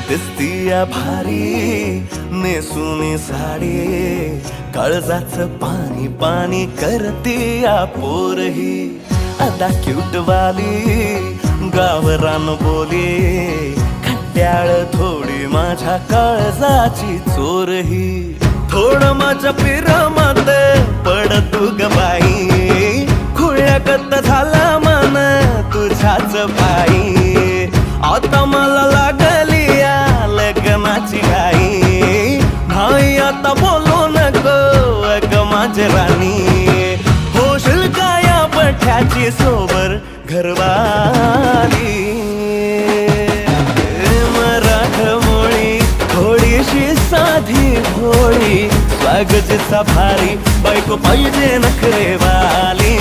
दिसतीया भारी नेसूनी साडी, काळजाचं पाणी पाणी करतीया पोरही. अदा क्यूट वाली गावरान बोली, खट्याळ थोडी माझ्या काळजाची चोरही. थोडं माझ्या पिरामात पड तू ग बाई, खुळ्यागत झाला मन तुझ्याच पायी. आता मला लागली या लग्नाची घाई, नाही आता बोलू नको अग माझी राणी. होशील का या पठ्याची सोबर घरवाली. मराठमोळी थोडीशी साधी भोळी, स्वागतीचा भारी बायको पाहिजे नखरेवाली.